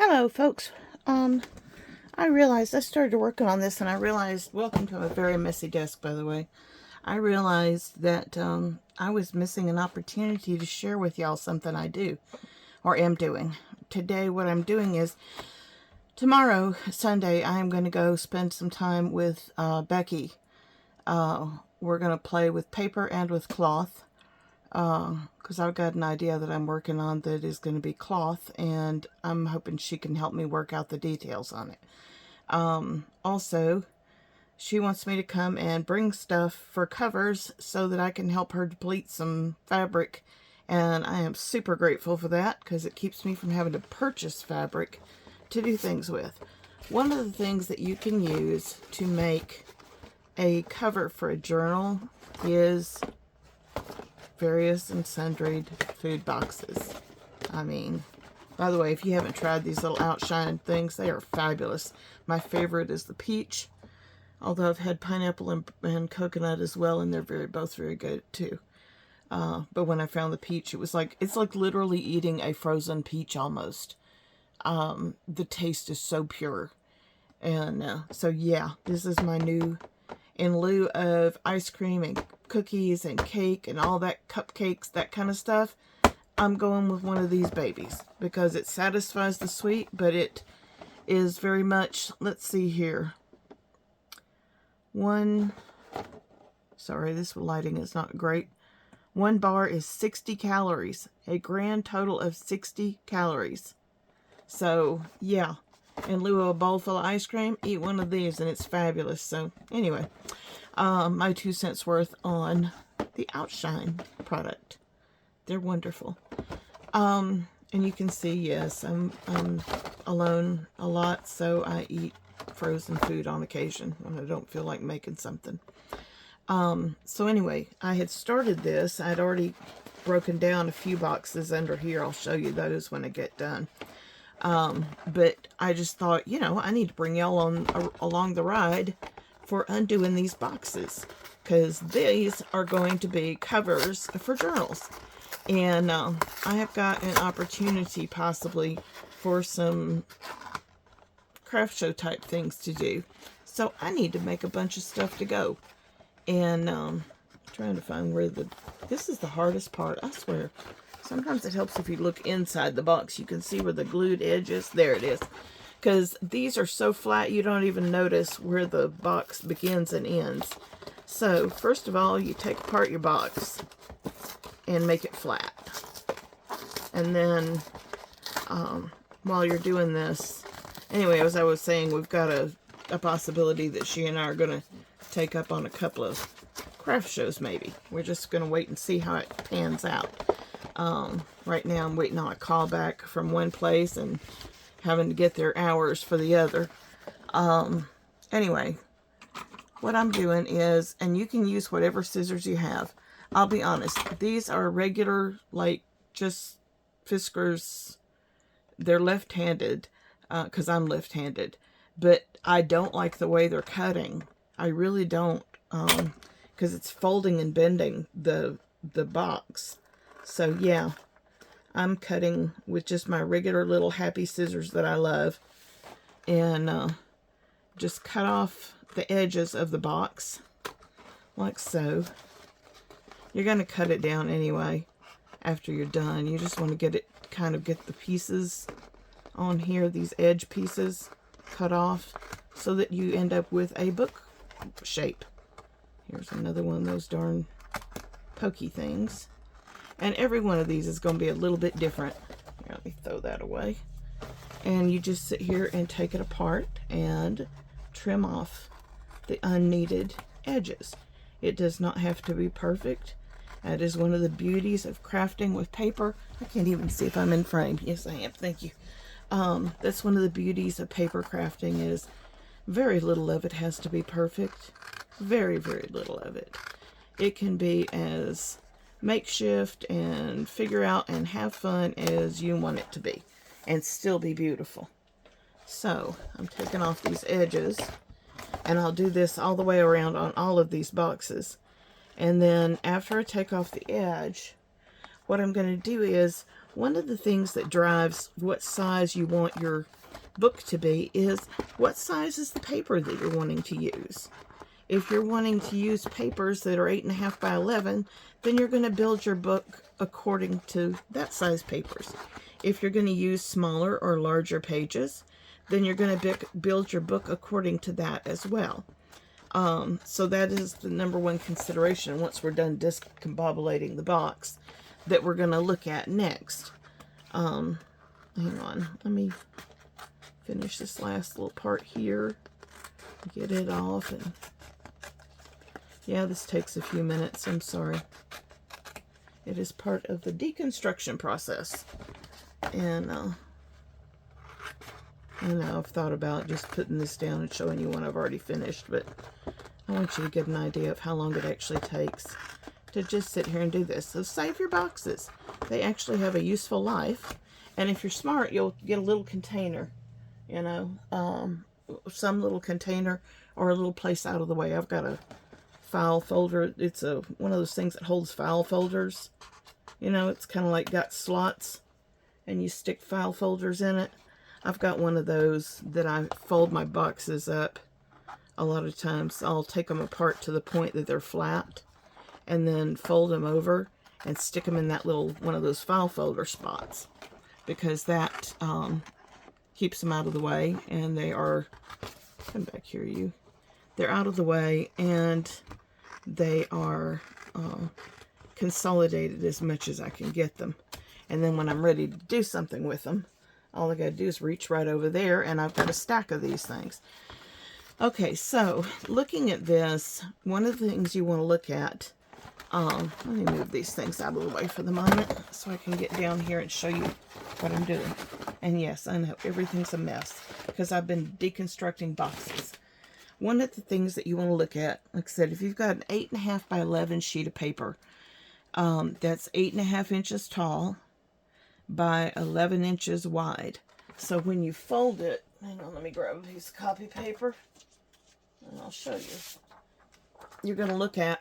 Hello, folks. I realized I started working on this, and I realized, welcome to a very messy desk, by the way. I realized that I was missing an opportunity to share with y'all something I do, or am doing. Today, what I'm doing is, tomorrow, Sunday, I am going to go spend some time with Becky. We're going to play with paper and with cloth. Because I've got an idea that I'm working on that is going to be cloth, and I'm hoping she can help me work out the details on it. Also, she wants me to come and bring stuff for covers so that I can help her deplete some fabric, and I am super grateful for that because it keeps me from having to purchase fabric to do things with. One of the things that you can use to make a cover for a journal is various and sundry food boxes. I mean, by the way, if you haven't tried these little outshine things, they are fabulous. My favorite is the peach, although I've had pineapple and coconut as well, and they're both very good too. But when I found the peach, it's like literally eating a frozen peach almost. The taste is so pure. And so yeah, this is my new, in lieu of ice cream and cookies and cake and all that, cupcakes, that kind of stuff, I'm going with one of these babies because it satisfies the sweet, but it is very much, let's see here, sorry, this lighting is not great. One bar is 60 calories, a grand total of 60 calories. So yeah, in lieu of a bowl full of ice cream, eat one of these and it's fabulous. So anyway, my 2 cents worth on the Outshine product. They're wonderful. And you can see, yes, I'm alone a lot, so I eat frozen food on occasion when I don't feel like making something. So anyway, I had started this. I'd already broken down a few boxes under here. I'll show you those when I get done. But I just thought, I need to bring y'all on along the ride for undoing these boxes, because these are going to be covers for journals. And I have got an opportunity possibly for some craft show type things to do. So I need to make a bunch of stuff to go. And trying to find where this is the hardest part, I swear. Sometimes it helps if you look inside the box. You can see where the glued edge is. There it is. Because these are so flat you don't even notice where the box begins and ends. So first of all, you take apart your box and make it flat. And then while you're doing this, anyway, as I was saying, we've got a possibility that she and I are going to take up on a couple of craft shows maybe. We're just going to wait and see how it pans out. Right now I'm waiting on a call back from one place and having to get their hours for the other. Anyway, what I'm doing is, and you can use whatever scissors you have. I'll be honest, these are regular, like, just Fiskars. They're left-handed, because I'm left-handed. But I don't like the way they're cutting. I really don't, because it's folding and bending the box. So yeah, I'm cutting with just my regular little happy scissors that I love. And just cut off the edges of the box, like so. You're going to cut it down anyway after you're done. You just want to get the pieces on here, these edge pieces, cut off so that you end up with a book shape. Here's another one of those darn pokey things. And every one of these is going to be a little bit different. Here, let me throw that away. And you just sit here and take it apart and trim off the unneeded edges. It does not have to be perfect. That is one of the beauties of crafting with paper. I can't even see if I'm in frame. Yes, I am. Thank you. That's one of the beauties of paper crafting, is very little of it has to be perfect. Very, very little of it. It can be as makeshift and figure out and have fun as you want it to be, and still be beautiful. So I'm taking off these edges, and I'll do this all the way around on all of these boxes. And then after I take off the edge, what I'm going to do is, one of the things that drives what size you want your book to be is what size is the paper that you're wanting to use. If you're wanting to use papers that are 8.5 by 11, then you're going to build your book according to that size papers. If you're going to use smaller or larger pages, then you're going to build your book according to that as well. So that is the number one consideration once we're done discombobulating the box that we're going to look at next. Hang on, let me finish this last little part here, get it off, and yeah, this takes a few minutes, I'm sorry. It is part of the deconstruction process. And I know I've thought about just putting this down and showing you one I've already finished, but I want you to get an idea of how long it actually takes to just sit here and do this. So save your boxes. They actually have a useful life. And if you're smart, you'll get a little container, you know, some little container or a little place out of the way. I've got a file folder. It's one of those things that holds file folders. You know, it's kind of like got slots and you stick file folders in it. I've got one of those that I fold my boxes up. A lot of times I'll take them apart to the point that they're flat and then fold them over and stick them in that little one of those file folder spots, because that keeps them out of the way, and they are, come back here, you, they're out of the way, and they are consolidated as much as I can get them. And then when I'm ready to do something with them, all I gotta do is reach right over there, and I've got a stack of these things. Okay, so looking at this, one of the things you want to look at, let me move these things out of the way for the moment so I can get down here and show you what I'm doing. And yes, I know everything's a mess because I've been deconstructing boxes. One of the things that you want to look at, like I said, if you've got an 8.5 by 11 sheet of paper, that's 8.5 inches tall by 11 inches wide. So when you fold it, hang on, let me grab a piece of copy paper and I'll show you. You're going to look at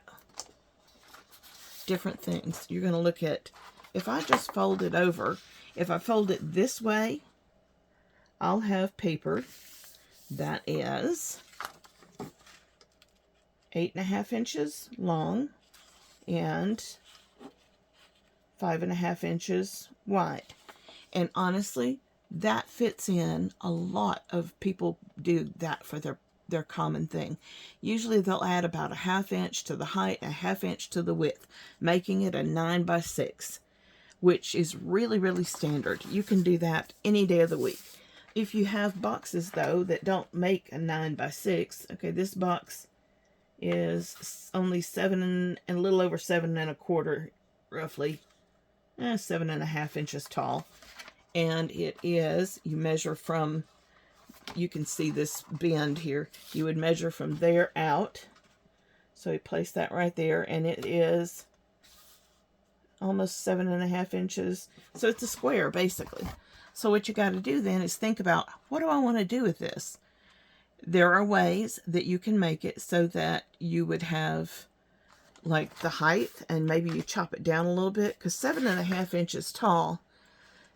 different things. You're going to look at, if I just fold it over, if I fold it this way, I'll have paper that is 8.5 inches long and 5.5 inches wide. And honestly, that fits in. A lot of people do that for their common thing. Usually they'll add about 1/2 inch to the height, 1/2 inch to the width, making it a 9 by 6, which is really, really standard. You can do that any day of the week. If you have boxes, though, that don't make a 9 by 6, okay, this box is only 7 and a little over 7.25, roughly, 7.5 inches tall. And it is, you measure from, you can see this bend here. You would measure from there out. So you place that right there, and it is almost 7.5 inches. So it's a square, basically. So what you got to do then is think about, what do I want to do with this? There are ways that you can make it so that you would have like the height, and maybe you chop it down a little bit, because 7.5 inches tall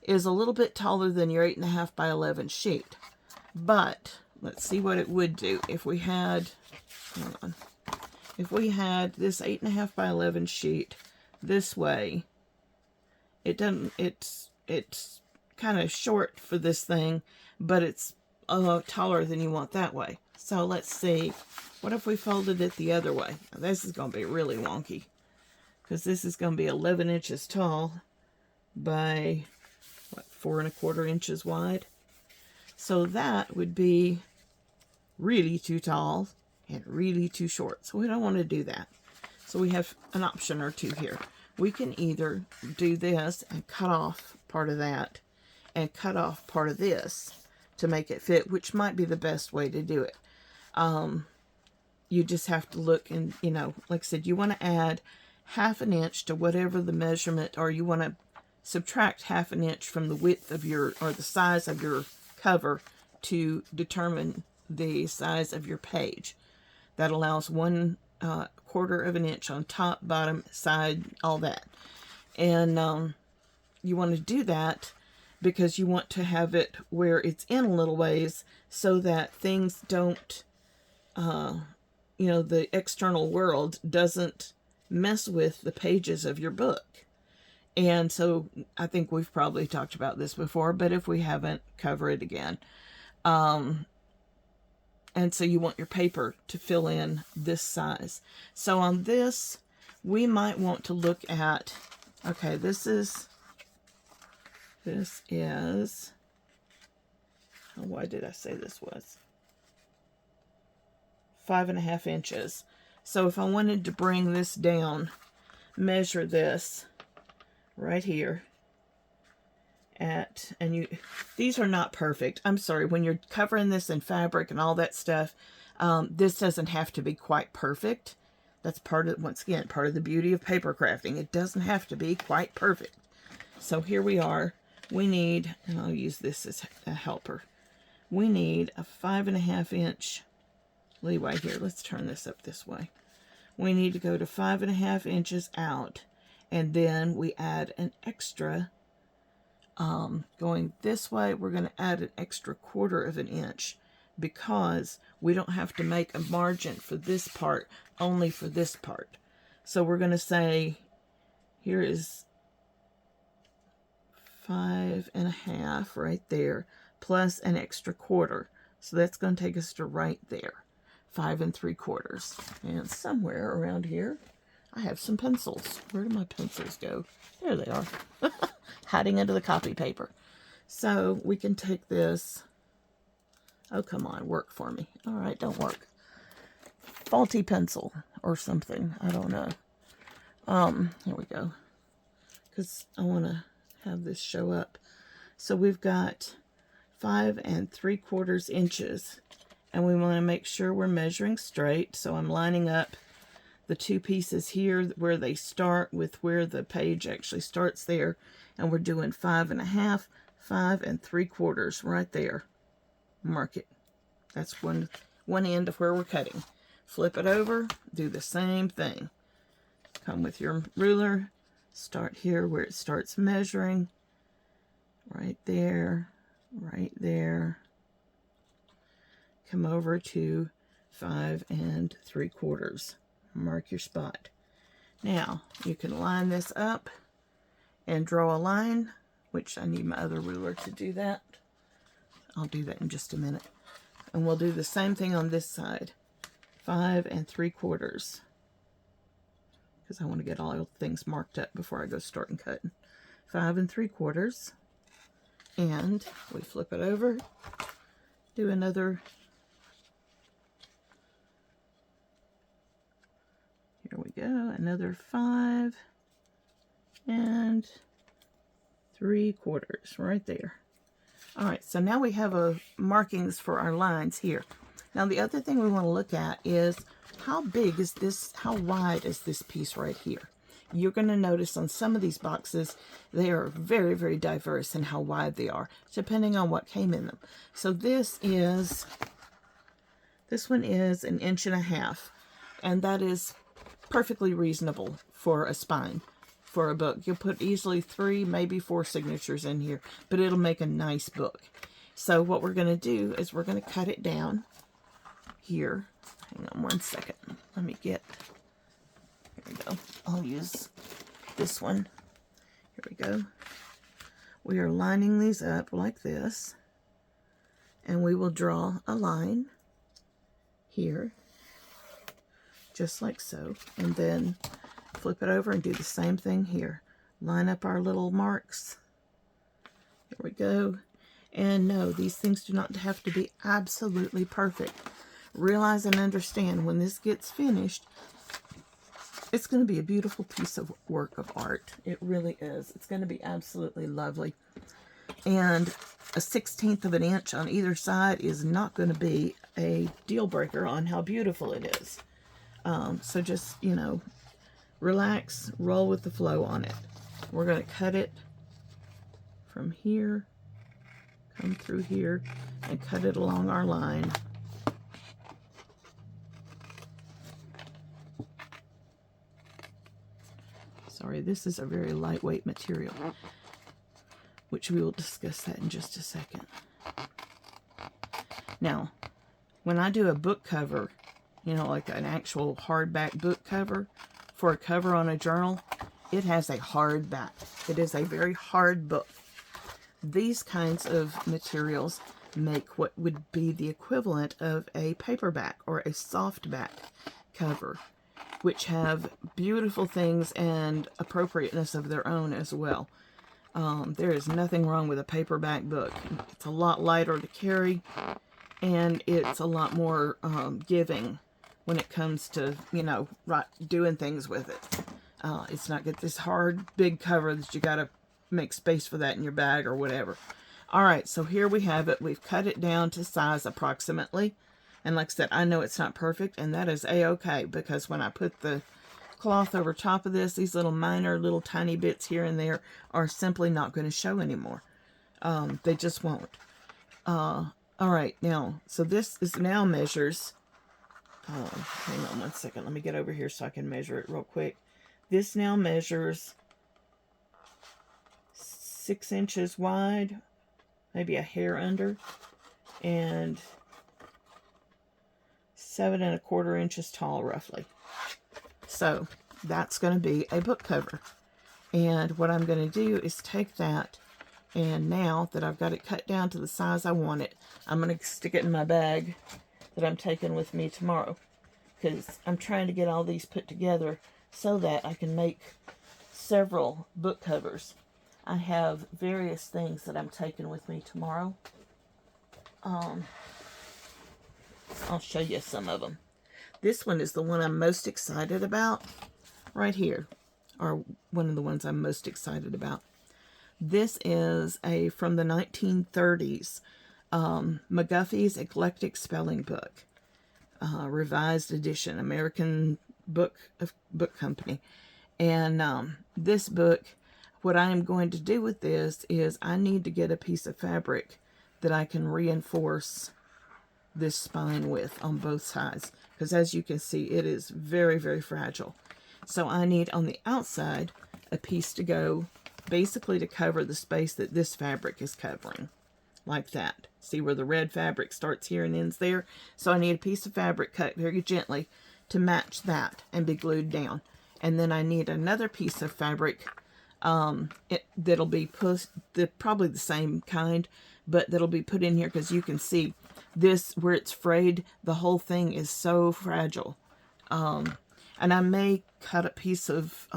is a little bit taller than your 8.5 by 11 sheet. But let's see what it would do if we had, hang on, if we had this 8.5 by 11 sheet this way. It doesn't, it's kind of short for this thing, but it's taller than you want that way. So let's see, what if we folded it the other way? Now, this is going to be really wonky, because this is going to be 11 inches tall by, what, 4.25 inches wide. So that would be really too tall and really too short. So we don't want to do that. So we have an option or two here. We can either do this and cut off part of that and cut off part of this to make it fit, which might be the best way to do it. You just have to look, and, you know, like I said, you want to add 1/2 inch to whatever the measurement, or you want to subtract 1/2 inch from the width of your, or the size of your cover to determine the size of your page. That allows 1/4 of an inch on top, bottom, side, all that. And you want to do that because you want to have it where it's in a little ways so that things don't, you know, the external world doesn't mess with the pages of your book. And so I think we've probably talked about this before, but if we haven't, cover it again. And so you want your paper to fill in this size. So on this, we might want to look at, okay, this is, how wide did I say this was? 5.5 inches. So if I wanted to bring this down, measure this right here at, and you, these are not perfect. I'm sorry, when you're covering this in fabric and all that stuff, this doesn't have to be quite perfect. That's part of, once again, part of the beauty of paper crafting. It doesn't have to be quite perfect. So here we are. We need, and I'll use this as a helper. We need a 5.5 inch leeway here. Let's turn this up this way. We need to go to 5.5 inches out, and then we add an extra, going this way, we're going to add an extra 1/4 inch because we don't have to make a margin for this part, only for this part. So we're going to say, here is 5.5 right there, plus an extra 1/4. So that's going to take us to right there, 5 3/4. And somewhere around here, I have some pencils. Where do my pencils go? There they are, hiding under the copy paper. So we can take this. Oh, come on, work for me. All right, don't work. Faulty pencil or something. I don't know. Here we go. Because I want to have this show up. So we've got 5 3/4 inches, and we want to make sure we're measuring straight. So I'm lining up the two pieces here where they start with where the page actually starts there, and we're doing 5.5, 5 3/4 right there. Mark it. That's one end of where we're cutting. Flip it over, do the same thing. Come with your ruler, start here where it starts measuring, right there, right there. Come over to 5 3/4. Mark your spot. Now you can line this up and draw a line, which I need my other ruler to do that. I'll do that in just a minute. And we'll do the same thing on this side. 5 3/4. Because I want to get all things marked up before I go starting cutting. 5 3/4. And we flip it over. Do another. Here we go. Another 5 3/4 right there. All right, so now we have markings for our lines here. Now the other thing we want to look at is how big is this, how wide is this piece right here? You're going to notice on some of these boxes, they are very, very diverse in how wide they are, depending on what came in them. So this one is 1.5 inches, and that is perfectly reasonable for a spine. For a book, you'll put easily 3, maybe 4 signatures in here, but it'll make a nice book. So what we're going to do is we're going to cut it down here. Hang on one second. Let me get, here we go. I'll use this one. Here we go. We are lining these up like this, and we will draw a line here, just like so, and then flip it over and do the same thing here. Line up our little marks. Here we go. And no, these things do not have to be absolutely perfect. Realize and understand when this gets finished, it's going to be a beautiful piece of work of art. It really is. It's going to be absolutely lovely. And a 1/16 of an inch on either side is not going to be a deal breaker on how beautiful it is. So just, you know, relax, roll with the flow on it. We're going to cut it from here, come through here, and cut it along our line. Sorry, this is a very lightweight material. which we will discuss that in just a second. Now, when I do a book cover, you know, like an actual hardback book cover for a cover on a journal, it has a hard back. It is a very hard book. These kinds of materials make what would be the equivalent of a paperback or a softback cover, which have beautiful things and appropriateness of their own as well. There is nothing wrong with a paperback book. It's a lot lighter to carry, and it's a lot more giving when it comes to, you know, doing things with it. It's not got this hard, big cover that you got to make space for that in your bag or whatever. All right, so here we have it. We've cut it down to size approximately. And like I said, I know it's not perfect, and that is a-okay, because when I put the cloth over top of this, these little minor, little tiny bits here and there are simply not going to show anymore. They just won't. All right, now, so this is now measures. Hang on one second. Let me get over here so I can measure it real quick. This now measures 6 inches wide, maybe a hair under, and 7 1/4 inches tall, roughly. So that's going to be a book cover. And what I'm going to do is take that, and now that I've got it cut down to the size I want it, I'm going to stick it in my bag that I'm taking with me tomorrow, because I'm trying to get all these put together so that I can make several book covers. I have various things that I'm taking with me tomorrow. I'll show you some of them. This one is the one I'm most excited about. Right here are one of the ones I'm most excited about. This is from the 1930s, McGuffey's Eclectic Spelling Book, revised edition, American book company. And this book, what I am going to do with this is I need to get a piece of fabric that I can reinforce this spine with on both sides, because as you can see, it is very, very fragile. So I need on the outside a piece to go basically to cover the space that this fabric is covering, like that. See where the red fabric starts here and ends there? So I need a piece of fabric cut very gently to match that and be glued down. And then I need another piece of fabric that'll be probably the same kind, but that'll be put in here, because you can see this, where it's frayed, the whole thing is so fragile. And I may cut a piece of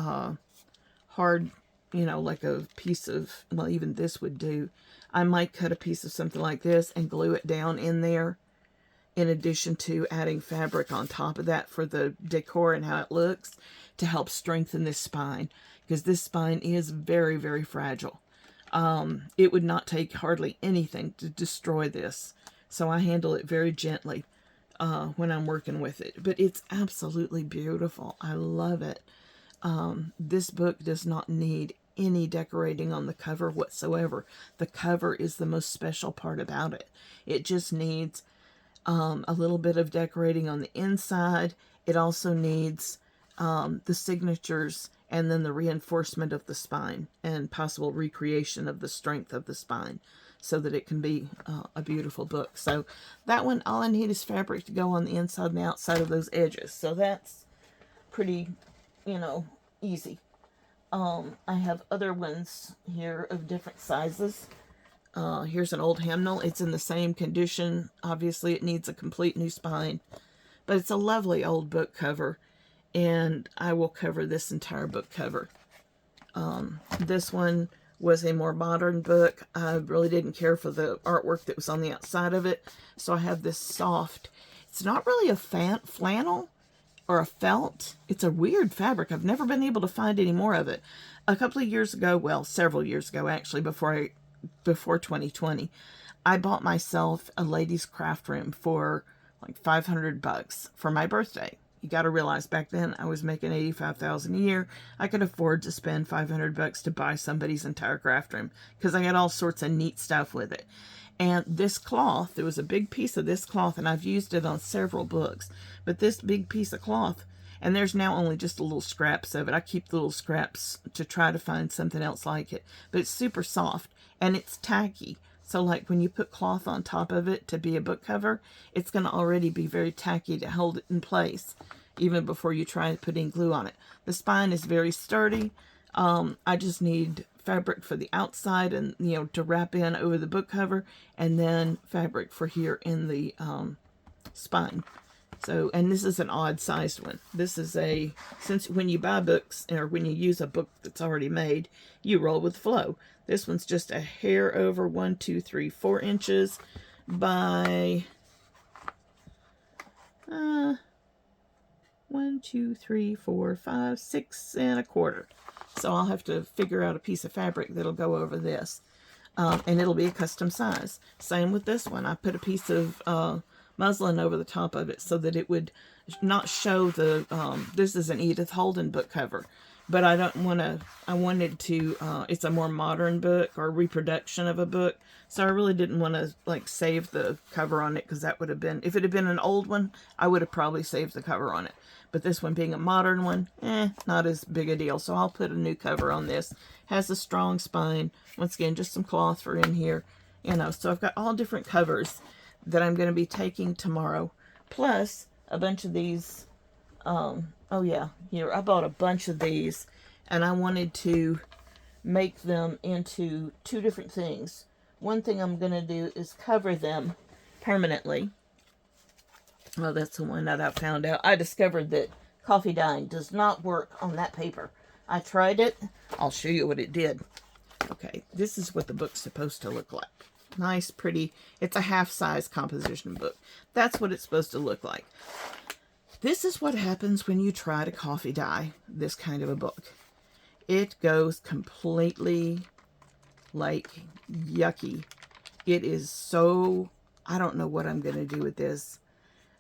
hard, you know, like a piece of, well, even this would do. I might cut a piece of something like this and glue it down in there, in addition to adding fabric on top of that for the decor and how it looks, to help strengthen this spine, because this spine is very, very fragile. It would not take hardly anything to destroy this. So I handle it very gently when I'm working with it. But it's absolutely beautiful. I love it. This book does not need any decorating on the cover whatsoever. The cover is the most special part about it. It just needs a little bit of decorating on the inside. It also needs the signatures and then the reinforcement of the spine and possible recreation of the strength of the spine, so that it can be a beautiful book. So that one, all I need is fabric to go on the inside and the outside of those edges. So that's pretty, you know, easy. I have other ones here of different sizes. Here's an old hymnal. It's in the same condition. Obviously, it needs a complete new spine. But it's a lovely old book cover, and I will cover this entire book cover. This one was a more modern book. I really didn't care for the artwork that was on the outside of it, so I have this soft, it's not really a flannel or a felt. It's a weird fabric. I've never been able to find any more of it. A couple of years ago, well, several years ago actually, before 2020, I bought myself a ladies' craft room for like $500 for my birthday. You got to realize back then I was making $85,000 a year. I could afford to spend $500 to buy somebody's entire craft room, because I got all sorts of neat stuff with it. And this cloth, there was a big piece of this cloth, and I've used it on several books, but this big piece of cloth, And there's now only just a little scraps of it. I keep the little scraps to try to find something else like it. But it's super soft and it's tacky. So like when you put cloth on top of it to be a book cover, it's going to already be very tacky to hold it in place even before you try putting glue on it. The spine is very sturdy. I just need fabric for the outside and, you know, to wrap in over the book cover, and then fabric for here in the spine. So, and this is an odd sized one. This is since when you buy books or when you use a book that's already made, you roll with flow. This one's just a hair over 1, 2, 3, 4 inches by 1, 2, 3, 4, 5, 6 and a quarter. So I'll have to figure out a piece of fabric that'll go over this. And it'll be a custom size. Same with this one. I put a piece of muslin over the top of it so that it would not show the, this is an Edith Holden book cover. But I don't want to, I wanted to, it's a more modern book or reproduction of a book. So I really didn't want to like save the cover on it because that would have been, if it had been an old one, I would have probably saved the cover on it. But this one being a modern one, not as big a deal. So I'll put a new cover on this. Has a strong spine. Once again, just some cloth for in here. You know, so I've got all different covers that I'm going to be taking tomorrow. Plus a bunch of these. Oh yeah, here, I bought a bunch of these. And I wanted to make them into 2 different things. One thing I'm going to do is cover them permanently. Well, that's the one that I found out. I discovered that coffee dyeing does not work on that paper. I tried it. I'll show you what it did. Okay, this is what the book's supposed to look like. Nice, pretty. It's a half-size composition book. That's what it's supposed to look like. This is what happens when you try to coffee dye this kind of a book. It goes completely, like, yucky. It is so... I don't know what I'm going to do with this.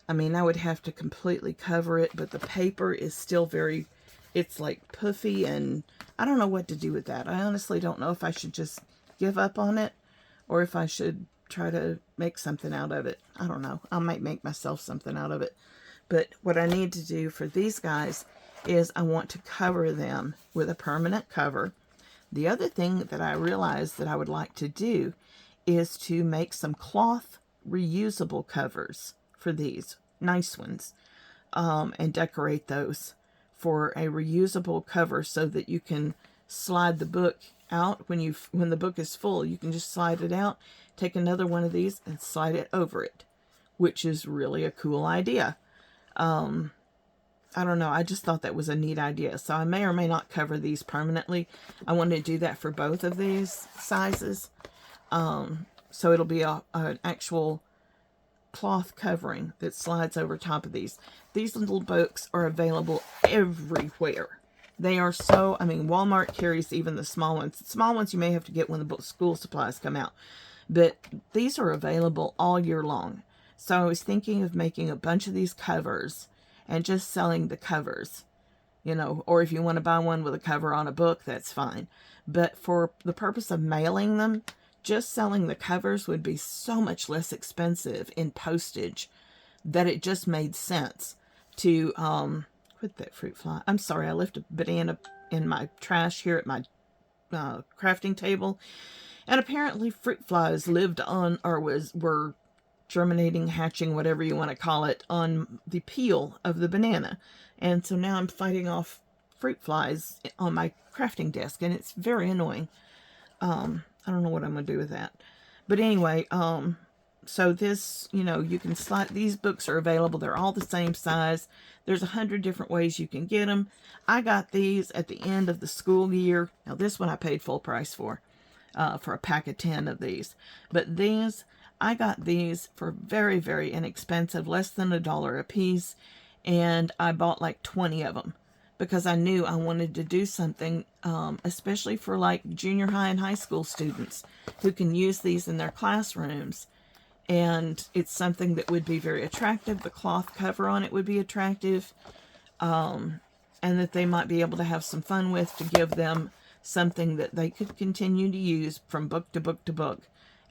I mean, I would have to completely cover it, but the paper is still very, it's like puffy, and I don't know what to do with that. I honestly don't know if I should just give up on it or if I should try to make something out of it. I don't know. I might make myself something out of it. But what I need to do for these guys is I want to cover them with a permanent cover. The other thing that I realized that I would like to do is to make some cloth reusable covers for these nice ones, and decorate those for a reusable cover so that you can slide the book out when the book is full. You can just slide it out, take another one of these and slide it over it, which is really a cool idea. I don't know, I just thought that was a neat idea. So I may or may not cover these permanently. I want to do that for both of these sizes, so it'll be an actual cloth covering that slides over top of these. These little books are available everywhere. They are so, I mean, Walmart carries even the small ones. The small ones you may have to get when the school supplies come out. But these are available all year long. So I was thinking of making a bunch of these covers and just selling the covers. You know, or if you want to buy one with a cover on a book, that's fine. But for the purpose of mailing them, just selling the covers would be so much less expensive in postage that it just made sense to, quit that fruit fly. I'm sorry, I left a banana in my trash here at my crafting table. And apparently fruit flies lived on, or were germinating, hatching, whatever you want to call it, on the peel of the banana. And so now I'm fighting off fruit flies on my crafting desk, and it's very annoying. I don't know what I'm going to do with that. But anyway, so this, you know, you can slide, these books are available. They're all the same size. There's 100 different ways you can get them. I got these at the end of the school year. Now this one I paid full price for a pack of 10 of these. But these, I got these for very, very inexpensive, less than $1 a piece. And I bought like 20 of them because I knew I wanted to do something, especially for like junior high and high school students who can use these in their classrooms. And it's something that would be very attractive. The cloth cover on it would be attractive. And that they might be able to have some fun with, to give them something that they could continue to use from book to book to book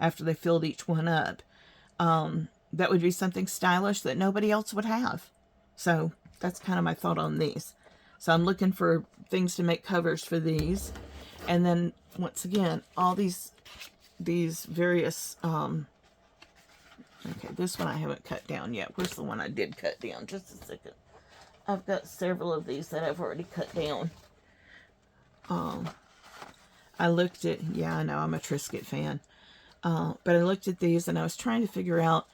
after they filled each one up. That would be something stylish that nobody else would have. So that's kind of my thought on these. So I'm looking for things to make covers for these. And then once again, all these various, okay, this one I haven't cut down yet. Where's the one I did cut down? Just a second. I've got several of these that I've already cut down. I looked at, yeah, I know, I'm a Triscuit fan. But I looked at these and I was trying to figure out,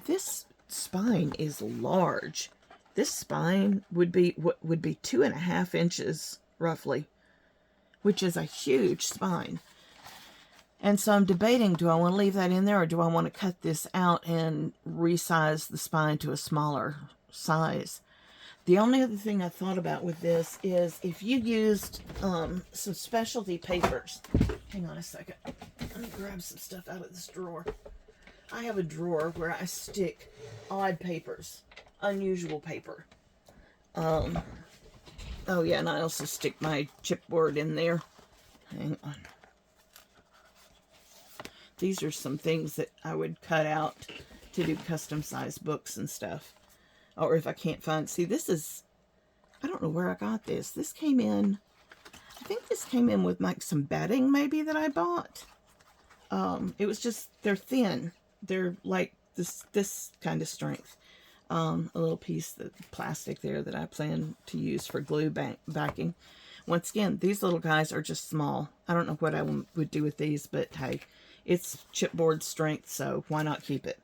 this spine is large. This spine would be 2.5 inches roughly, which is a huge spine. And so I'm debating, do I want to leave that in there or do I want to cut this out and resize the spine to a smaller size? The only other thing I thought about with this is if you used some specialty papers. Hang on a second. Let me grab some stuff out of this drawer. I have a drawer where I stick odd papers, unusual paper. Oh yeah, and I also stick my chipboard in there. Hang on. These are some things that I would cut out to do custom sized books and stuff. Or if I can't find, see, this is, I don't know where I got this. This came in, I think this came in with like some bedding maybe that I bought. It was just, they're thin. They're like this kind of strength. A little piece of plastic there that I plan to use for glue backing. Once again, these little guys are just small. I don't know what I would do with these, but hey, it's chipboard strength, so why not keep it?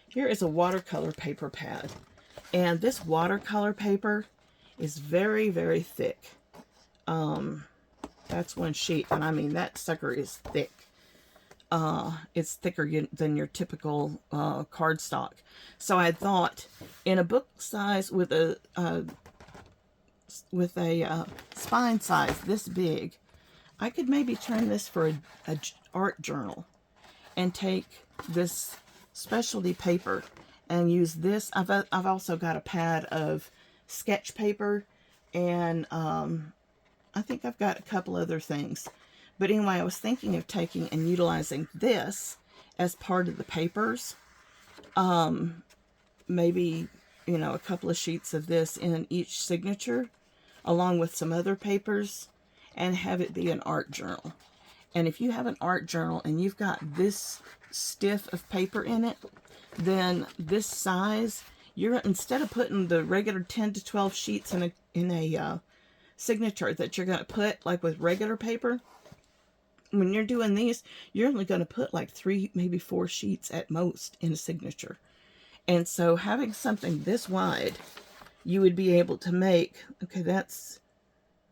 Here is a watercolor paper pad. And this watercolor paper is very, very thick. That's one sheet, and I mean, that sucker is thick. It's thicker than your typical cardstock. So I thought, in a book size with a spine size this big, I could maybe turn this for a art journal and take this specialty paper and use this. I've also got a pad of sketch paper, and I think I've got a couple other things. But anyway, I was thinking of taking and utilizing this as part of the papers. Maybe, you know, a couple of sheets of this in each signature, along with some other papers, and have it be an art journal. And if you have an art journal and you've got this stiff of paper in it, then this size, you're, instead of putting the regular 10 to 12 sheets in a signature that you're going to put like with regular paper, when you're doing these, you're only going to put like 3, maybe 4 sheets at most in a signature. And so having something this wide, you would be able to make, okay, that's,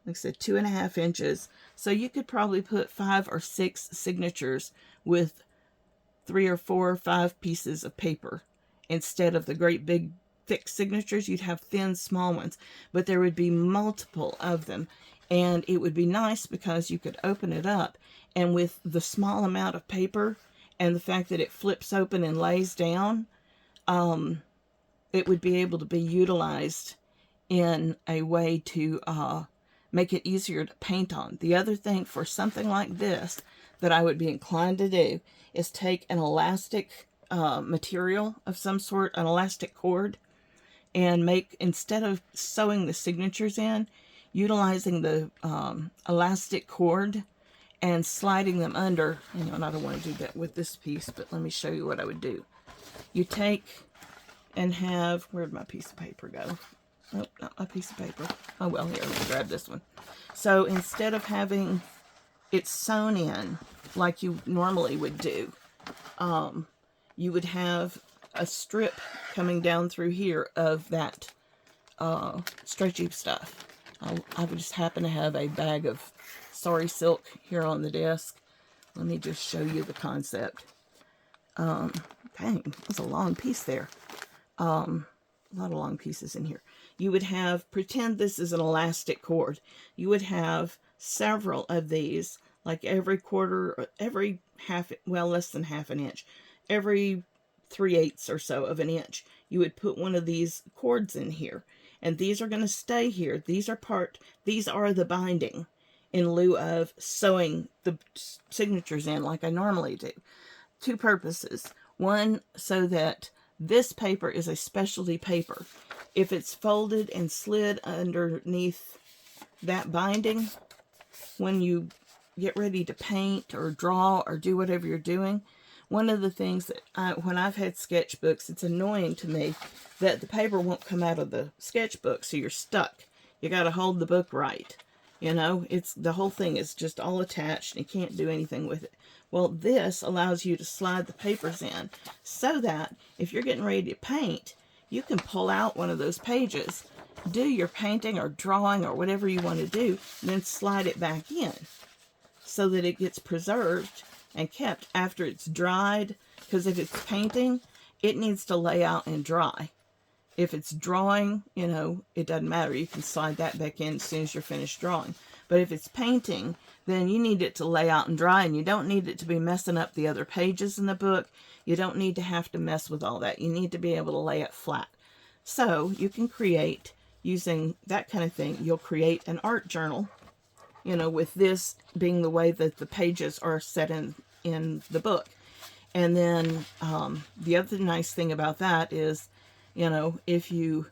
like I said, 2.5 inches. So you could probably put 5 or 6 signatures with 3 or 4 or 5 pieces of paper. Instead of the great big thick signatures, you'd have thin small ones, but there would be multiple of them. And it would be nice because you could open it up, and with the small amount of paper and the fact that it flips open and lays down, it would be able to be utilized in a way to make it easier to paint on. The other thing for something like this that I would be inclined to do is take an elastic material of some sort, an elastic cord, and make, instead of sewing the signatures in, utilizing the elastic cord and sliding them under. Hang on, I don't want to do that with this piece, but let me show you what I would do. You take and have, where'd my piece of paper go? Oh, not my piece of paper. Oh, well, here, let me grab this one. So instead of having it sewn in like you normally would do, you would have a strip coming down through here of that stretchy stuff. I would just happen to have a bag of Sorry Silk here on the desk. Let me just show you the concept. Dang, that's a long piece there. A lot of long pieces in here. You would have, pretend this is an elastic cord. You would have several of these, like every quarter, every half, well, less than half an inch, every 3/8 or so of an inch, you would put one of these cords in here. And these are going to stay here. These are the binding, in lieu of sewing the signatures in like I normally do. 2 purposes. One, so that this paper is a specialty paper. if it's folded and slid underneath that binding, when you get ready to paint or draw or do whatever you're doing, one of the things that when I've had sketchbooks, it's annoying to me that the paper won't come out of the sketchbook, so you're stuck. You got to hold the book right. You know, it's the whole thing is just all attached and you can't do anything with it. Well, this allows you to slide the papers in so that if you're getting ready to paint, you can pull out one of those pages, do your painting or drawing or whatever you want to do, and then slide it back in so that it gets preserved and kept after it's dried. Because if it's painting, it needs to lay out and dry. If it's drawing, you know, it doesn't matter. You can slide that back in as soon as you're finished drawing. But if it's painting, then you need it to lay out and dry, and you don't need it to be messing up the other pages in the book. You don't need to have to mess with all that. You need to be able to lay it flat. So you can create, using that kind of thing, you'll create an art journal, you know, with this being the way that the pages are set in the book. And then the other nice thing about that is, you know, if you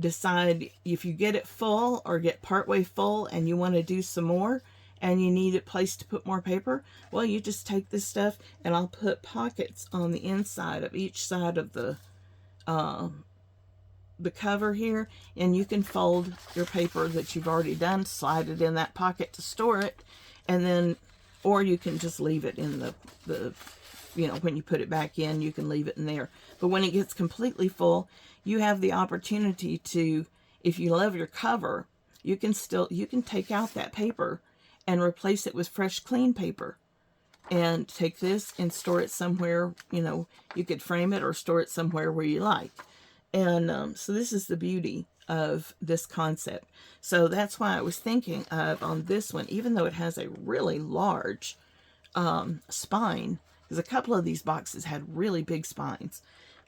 decide, if you get it full or get partway full and you want to do some more and you need a place to put more paper, well, you just take this stuff and I'll put pockets on the inside of each side of the cover here, and you can fold your paper that you've already done, slide it in that pocket to store it, and then, or you can just leave it in the you know, when you put it back in, you can leave it in there. But when it gets completely full, you have the opportunity to, if you love your cover, you can take out that paper and replace it with fresh, clean paper. And take this and store it somewhere, you know, you could frame it or store it somewhere where you like. And so this is the beauty of this concept. So that's why I was thinking of, on this one, even though it has a really large spine, because a couple of these boxes had really big spines.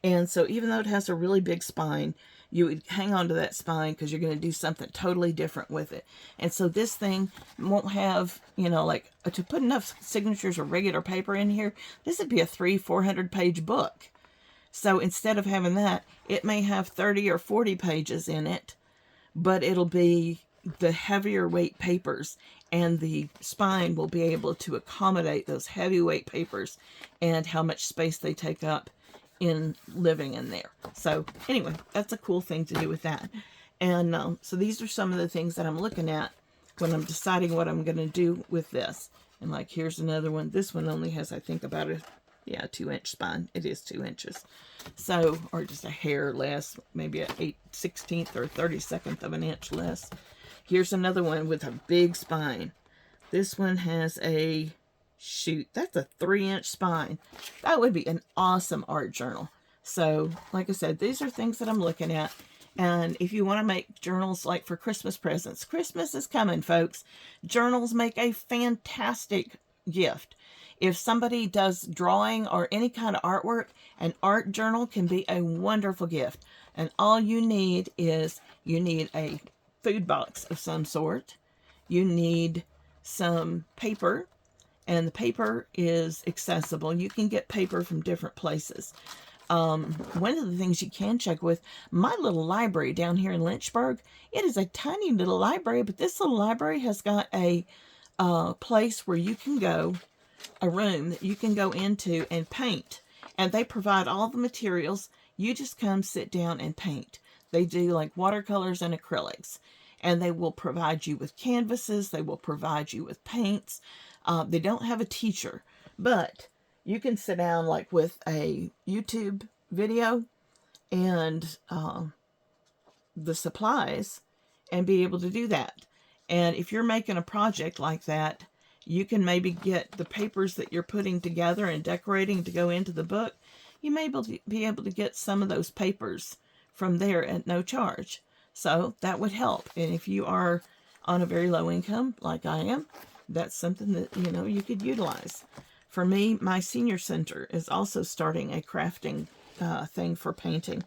And so even though it has a really big spine, you would hang on to that spine because you're going to do something totally different with it. And so this thing won't have, you know, like, to put enough signatures or regular paper in here, this would be a 300-400 page book. So instead of having that, it may have 30 or 40 pages in it, but it'll be the heavier weight papers, and the spine will be able to accommodate those heavyweight papers and how much space they take up in living in there. So anyway, that's a cool thing to do with that. And so these are some of the things that I'm looking at when I'm deciding what I'm going to do with this. And like, here's another one. This one only has, I think, about a 2-inch spine. It is 2 inches. So, or just a hair less, maybe a 1/16 or 32nd of an inch less. Here's another one with a big spine. This one has a, shoot, that's a 3-inch spine. That would be an awesome art journal. So, like I said, these are things that I'm looking at. And if you want to make journals like for Christmas presents, Christmas is coming, folks. Journals make a fantastic gift. If somebody does drawing or any kind of artwork, an art journal can be a wonderful gift. And all you need is, you need a food box of some sort. You need some paper, and the paper is accessible. You can get paper from different places. One of the things you can check with, my little library down here in Lynchburg, it is a tiny little library, but this little library has got a place where you can go, a room that you can go into and paint. And they provide all the materials. You just come sit down and paint. They do like watercolors and acrylics. And they will provide you with canvases. They will provide you with paints. They don't have a teacher, but you can sit down like with a YouTube video and the supplies and be able to do that. And if you're making a project like that, you can maybe get the papers that you're putting together and decorating to go into the book. You may be able to get some of those papers from there at no charge. So that would help. And if you are on a very low income, like I am, that's something that, you know, you could utilize. For me, my senior center is also starting a crafting thing for painting.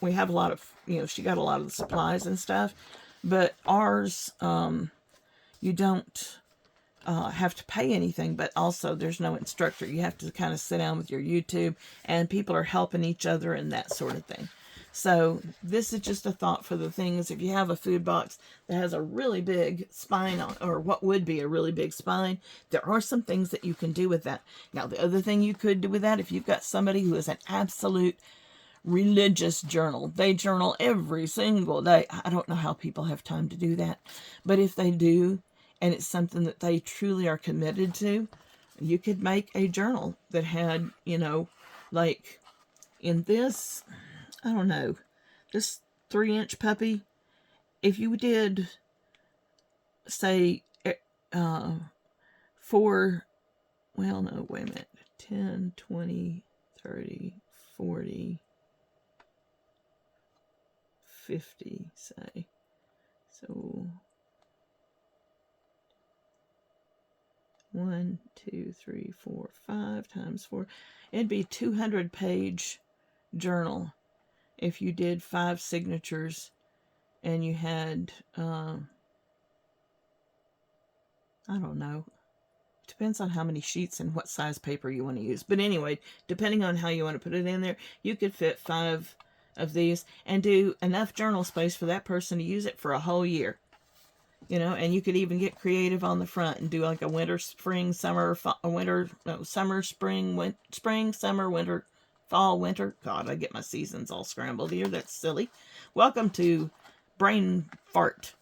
We have a lot of, you know, she got a lot of the supplies and stuff, but ours, you don't have to pay anything, but also there's no instructor. You have to kind of sit down with your YouTube, and people are helping each other and that sort of thing. So this is just a thought for the things. If you have a food box that has a really big spine on, or what would be a really big spine, there are some things that you can do with that. Now, the other thing you could do with that, if you've got somebody who is an absolute religious journal, they journal every single day. I don't know how people have time to do that, but if they do, and it's something that they truly are committed to, you could make a journal that had, you know, like in this, I don't know, this 3-inch puppy, if you did, say, 4, well, no, wait a minute, 10, 20, 30, 40, 50, say, so 1, 2, 3, 4, 5 times 4, it'd be 200-page journal if you did 5 signatures and you had, I don't know, depends on how many sheets and what size paper you want to use. But anyway, depending on how you want to put it in there, you could fit 5 of these and do enough journal space for that person to use it for a whole year. You know, and you could even get creative on the front and do like a winter, spring, summer, summer, spring, summer, winter, fall, winter. God, I get my seasons all scrambled here. That's silly. Welcome to brain fart.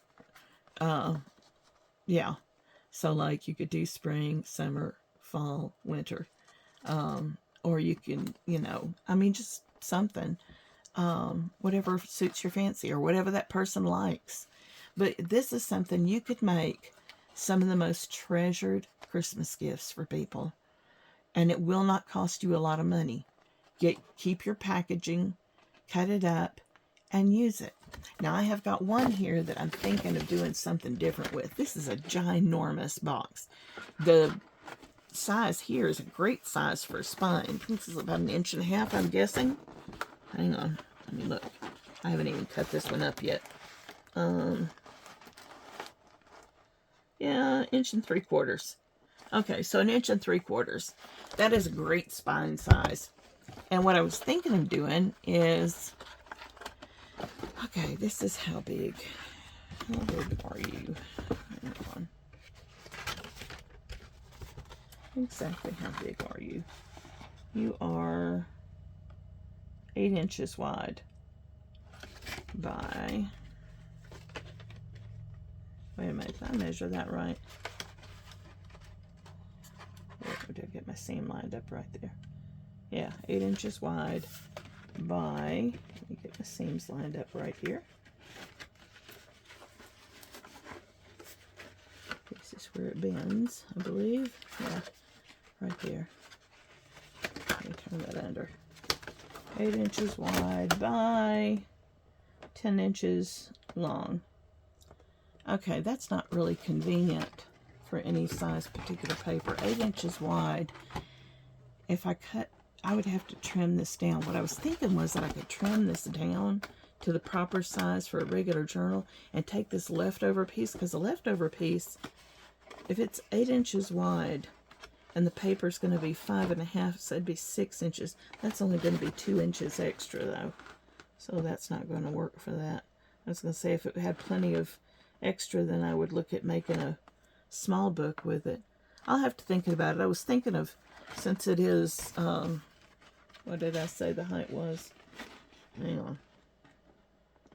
Yeah. So like you could do spring, summer, fall, winter. Or you can, you know, I mean, just something. Whatever suits your fancy or whatever that person likes. But this is something you could make some of the most treasured Christmas gifts for people. And it will not cost you a lot of money. Keep your packaging, cut it up, and use it. Now, I have got one here that I'm thinking of doing something different with. This is a ginormous box. The size here is a great size for a spine. This is about 1.5 inches, I'm guessing. Hang on. Let me look. I haven't even cut this one up yet. Yeah, 1.75 inches. Okay, so 1.75 inches. That is a great spine size. And what I was thinking of doing is, okay, this is how big. How big are you? Hang on. Exactly how big are you? You are 8 inches wide by, wait a minute, did I measure that right? Where did I get my seam lined up right there? Yeah, 8 inches wide by, let me get my seams lined up right here. This is where it bends, I believe. Yeah, right there. Let me turn that under. 8 inches wide by 10 inches long. Okay, that's not really convenient for any size particular paper. 8 inches wide. If I cut, I would have to trim this down. What I was thinking was that I could trim this down to the proper size for a regular journal and take this leftover piece, because the leftover piece, if it's 8 inches wide and the paper's going to be 5.5, so it'd be 6 inches. That's only going to be 2 inches extra though. So that's not going to work for that. I was going to say if it had plenty of extra, then I would look at making a small book with it. I'll have to think about it. I was thinking of, since it is, what did I say the height was? Hang on.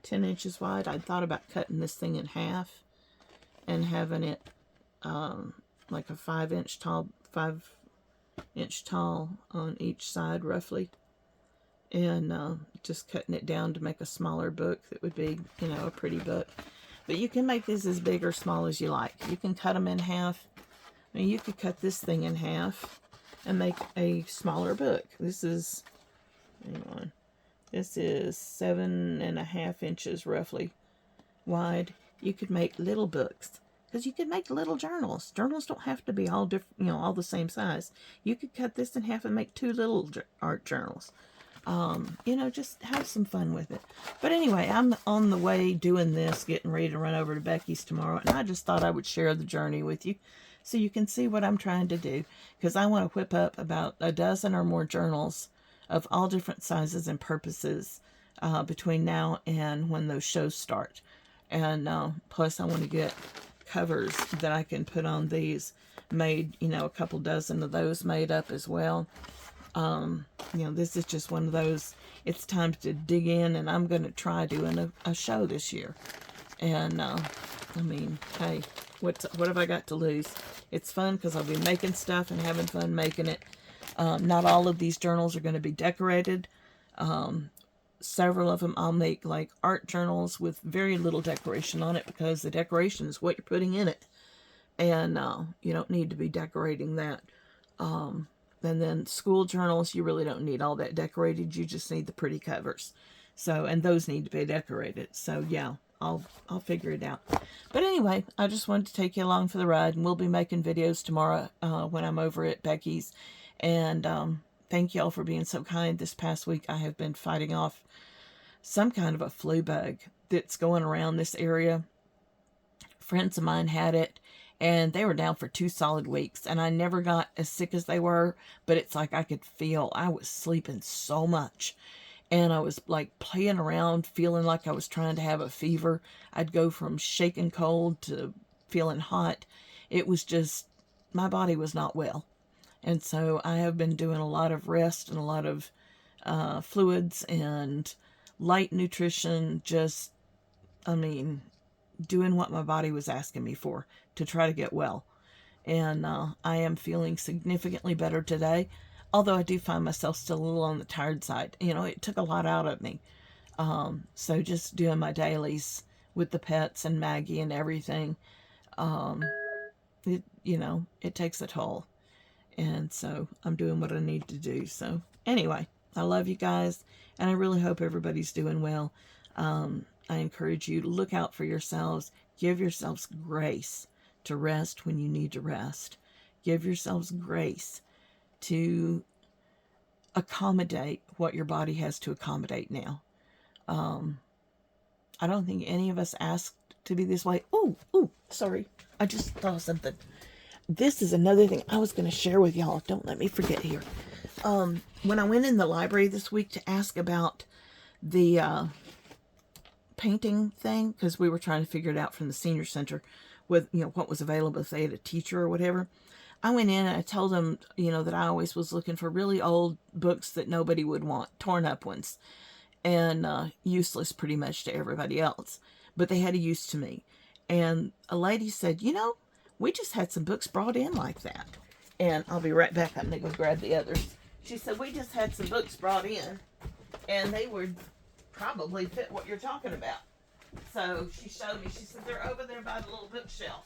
10 inches wide. I thought about cutting this thing in half and having it like a 5-inch tall, 5-inch tall on each side roughly. And just cutting it down to make a smaller book that would be, you know, a pretty book. But you can make these as big or small as you like. You can cut them in half. I mean, you could cut this thing in half and make a smaller book. This is, hang on, this is 7.5 inches roughly wide. You could make little books, because you could make little journals. Journals don't have to be all different, you know, all the same size. You could cut this in half and make 2 little art journals. You know, just have some fun with it. But anyway, I'm on the way doing this, getting ready to run over to Becky's tomorrow, and I just thought I would share the journey with you so you can see what I'm trying to do, because I want to whip up about a dozen or more journals of all different sizes and purposes between now and when those shows start. And plus I want to get covers that I can put on these made, you know, a couple dozen of those made up as well. You know, this is just one of those, it's time to dig in, and I'm going to try doing a show this year. And, I mean, hey, what have I got to lose? It's fun because I'll be making stuff and having fun making it. Not all of these journals are going to be decorated. Several of them I'll make like art journals with very little decoration on it, because the decoration is what you're putting in it. And you don't need to be decorating that. And then school journals, you really don't need all that decorated. You just need the pretty covers. So, and those need to be decorated. So yeah, I'll figure it out. But anyway, I just wanted to take you along for the ride, and we'll be making videos tomorrow when I'm over at Becky's. And thank y'all for being so kind. This past week I have been fighting off some kind of a flu bug that's going around this area. Friends of mine had it, and they were down for 2 solid weeks, and I never got as sick as they were, but it's like I could feel I was sleeping so much, and I was like playing around, feeling like I was trying to have a fever. I'd go from shaking cold to feeling hot. It was just, my body was not well. And so I have been doing a lot of rest and a lot of fluids and light nutrition, just, I mean, doing what my body was asking me for to try to get well. And I am feeling significantly better today, although I do find myself still a little on the tired side. You know, it took a lot out of me. So just doing my dailies with the pets and Maggie and everything, you know, it takes a toll. And so I'm doing what I need to do. So anyway, I love you guys, and I really hope everybody's doing well. I encourage you to look out for yourselves. Give yourselves grace to rest when you need to rest. Give yourselves grace to accommodate what your body has to accommodate now. I don't think any of us asked to be this way. Oh, sorry. I just thought of something. This is another thing I was going to share with y'all. Don't let me forget here. When I went in the library this week to ask about the painting thing, because we were trying to figure it out from the senior center with, you know, what was available if they had a teacher or whatever. I went in and I told them, you know, that I always was looking for really old books that nobody would want, torn up ones, and useless pretty much to everybody else. But they had a use to me. And a lady said, you know, we just had some books brought in like that. And I'll be right back. I'm going to go grab the others. She said, we just had some books brought in, and they would probably fit what you're talking about. So she showed me. She said, they're over there by the little bookshelf.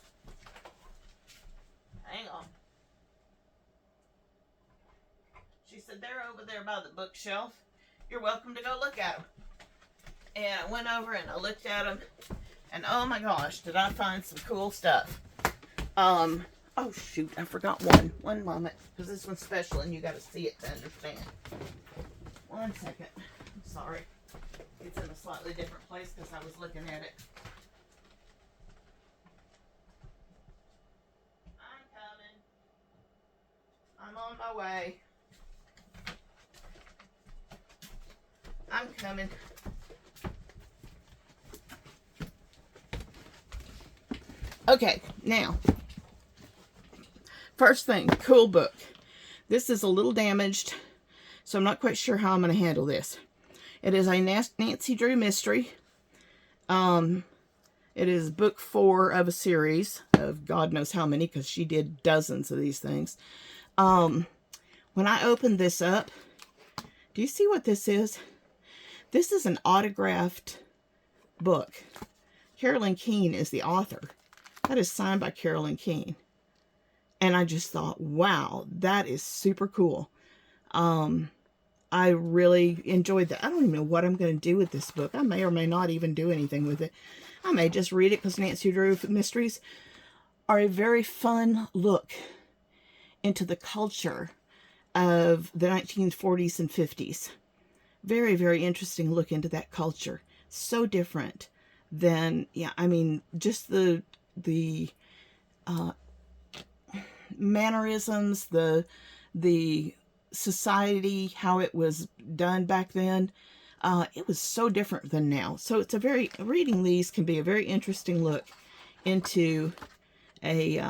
Hang on. She said, they're over there by the bookshelf. You're welcome to go look at them. And I went over and I looked at them. And oh my gosh, did I find some cool stuff. Oh shoot, I forgot one. One moment, because this one's special and you got to see it to understand. 1 second. I'm sorry. It's in a slightly different place because I was looking at it. I'm coming. I'm on my way. I'm coming. Okay, now, first thing, cool book. This is a little damaged, so I'm not quite sure how I'm going to handle this. It is a Nancy Drew mystery. It is book 4 of a series of God knows how many, because she did dozens of these things. When I opened this up, do you see what this is? This is an autographed book. Carolyn Keene is the author. That is signed by Carolyn Keene. And I just thought, wow, that is super cool. I really enjoyed that. I don't even know what I'm going to do with this book. I may or may not even do anything with it. I may just read it because Nancy Drew mysteries are a very fun look into the culture of the 1940s and 50s. Very, very interesting look into that culture. So different than, yeah, I mean, just the mannerisms, the society, how it was done back then. It was so different than now. So it's reading these can be a very interesting look into a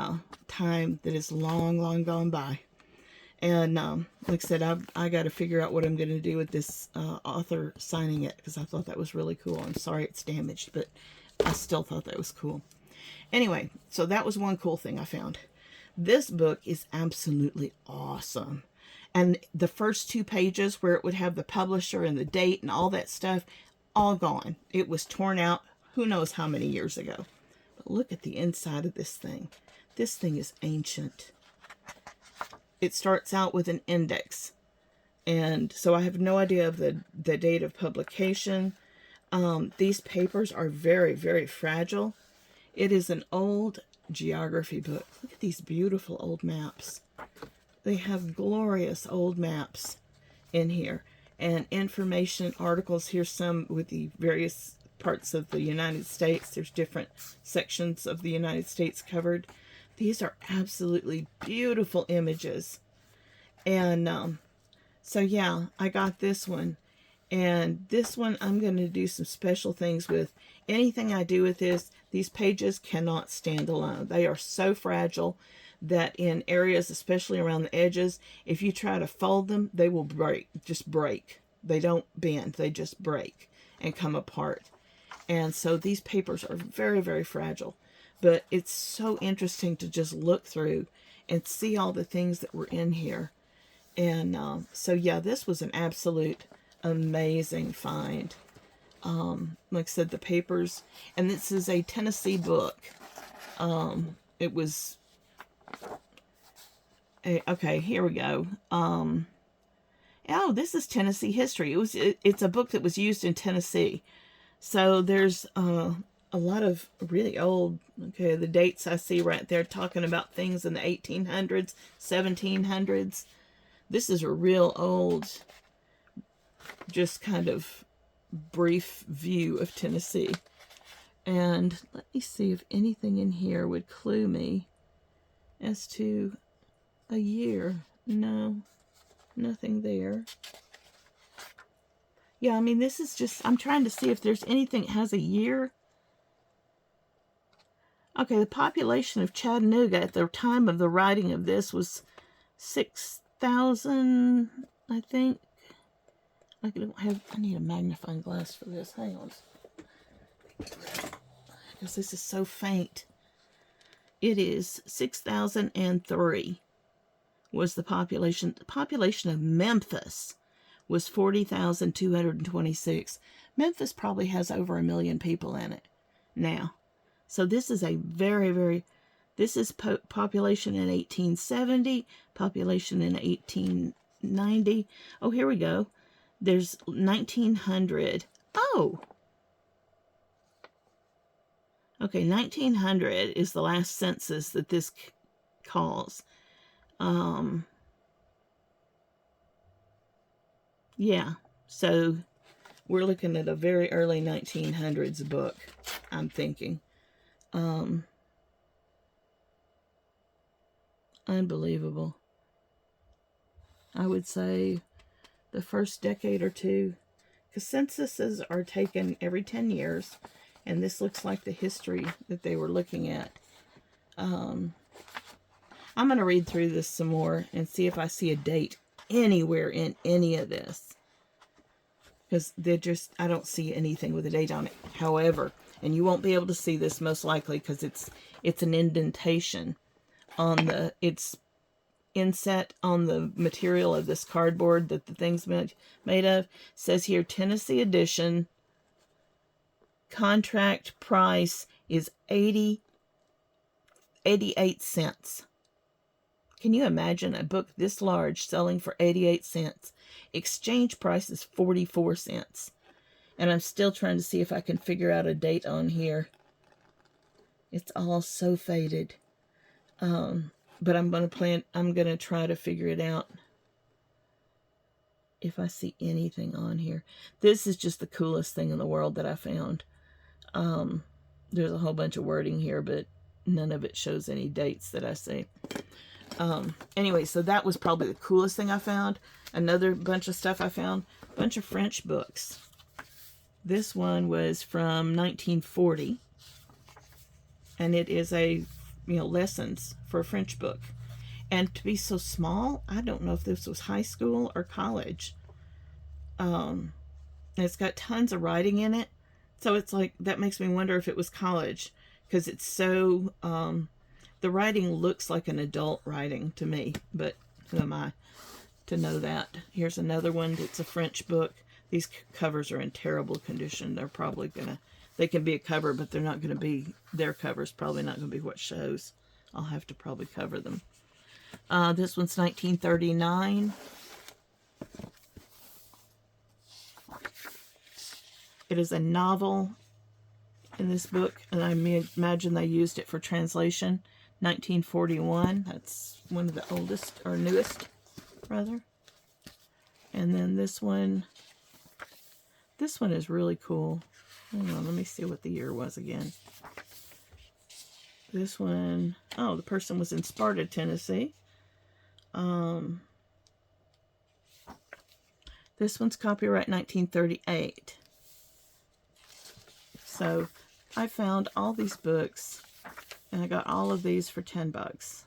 time that is long, long gone by. And like I said, I got to figure out what I'm going to do with this author signing it, because I thought that was really cool. I'm sorry it's damaged, but I still thought that was cool. Anyway, so that was one cool thing I found. This book is absolutely awesome. And the first 2 pages where it would have the publisher and the date and all that stuff, all gone. It was torn out who knows how many years ago. But look at the inside of this thing. This thing is ancient. It starts out with an index. And so I have no idea of the date of publication. These papers are very, very fragile. It is an old geography book. Look at these beautiful old maps. They have glorious old maps in here. And information articles. Here's some with the various parts of the United States. There's different sections of the United States covered. These are absolutely beautiful images. And so yeah, I got this one. And this one I'm going to do some special things with. Anything I do with this, these pages cannot stand alone. They are so fragile that in areas, especially around the edges, if you try to fold them, they will break, just break. They don't bend, they just break and come apart. And so these papers are very, very fragile. But it's so interesting to just look through and see all the things that were in here. And so yeah, this was an absolute amazing find. Like I said, the papers, and this is a Tennessee book. It was okay, here we go. Oh, this is Tennessee history. It's a book that was used in Tennessee. So there's a lot of really old, okay, the dates I see right there talking about things in the 1800s, 1700s. This is a real old, just kind of brief view of Tennessee. And let me see if anything in here would clue me as to a year. No, nothing there. Yeah, I mean, this is just, I'm trying to see if there's anything that has a year. Okay, the population of Chattanooga at the time of the writing of this was 6,000, I think. I need a magnifying glass for this. Hang on. Because this is so faint. It is 6,003 was the population. The population of Memphis was 40,226. Memphis probably has over 1 million people in it now. So this is a very, very, this is population in 1870, population in 1890. Oh, here we go. There's 1900. Oh! Okay, 1900 is the last census that this calls. Yeah, so we're looking at a very early 1900s book, I'm thinking. Unbelievable. I would say the first decade or two, because censuses are taken every 10 years, and this looks like the history that they were looking at. I'm going to read through this some more and see if I see a date anywhere in any of this. Because I don't see anything with a date on it. However, and you won't be able to see this most likely because it's an indentation on it's inset on the material of this cardboard that the thing's made of. It says here, Tennessee edition, contract price is 88 cents. Can you imagine a book this large selling for 88 cents? Exchange price is 44 cents. And I'm still trying to see if I can figure out a date on here. It's all so faded. But I'm going to try to figure it out if I see anything on here. This is just the coolest thing in the world that I found. There's a whole bunch of wording here, but none of it shows any dates that I see. Anyway, so that was probably the coolest thing I found. Another bunch of stuff I found. A bunch of French books. This one was from 1940, and it is a, lessons for a French book. And to be so small, I don't know if this was high school or college. It's got tons of writing in it. So it's like, that makes me wonder if it was college, because it's so, the writing looks like an adult writing to me, but who am I to know that? Here's another one that's a French book. These covers are in terrible condition. They're probably they can be a cover, but they're not gonna be, their cover's probably not gonna be what shows. I'll have to probably cover them. This one's 1939. It is a novel in this book, and I imagine they used it for translation. 1941. That's one of the oldest, or newest, rather. And then this one is really cool. Hold on, let me see what the year was again. This one, oh, the person was in Sparta, Tennessee. This one's copyright 1938. So I found all these books, and I got all of these for $10,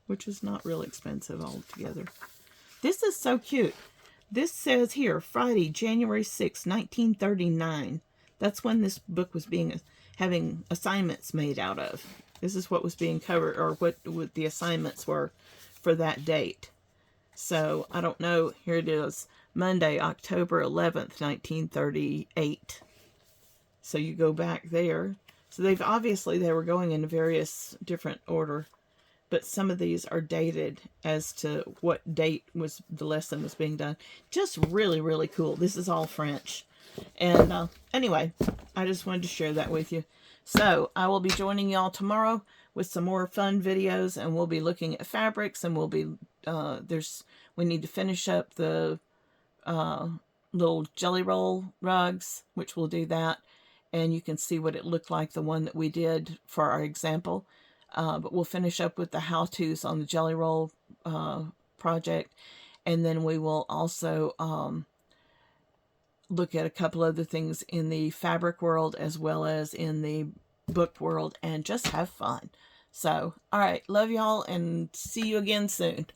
which is not real expensive altogether. This is so cute. This says here, Friday, January 6, 1939. That's when this book was having assignments made out of. This is what was being covered, or what the assignments were for that date. So, I don't know. Here it is. Monday, October 11th, 1938. So you go back there. So they were going in various different order. But some of these are dated as to what date the lesson was being done. Just really, really cool. This is all French. And anyway, I just wanted to share that with you. So I will be joining y'all tomorrow with some more fun videos, and we'll be looking at fabrics, and we'll be, we need to finish up the little jelly roll rugs, which we'll do that. And you can see what it looked like, the one that we did for our example. But we'll finish up with the how-tos on the jelly roll project. And then we will also look at a couple other things in the fabric world as well as in the book world, and just have fun. So, all right, love y'all, and see you again soon.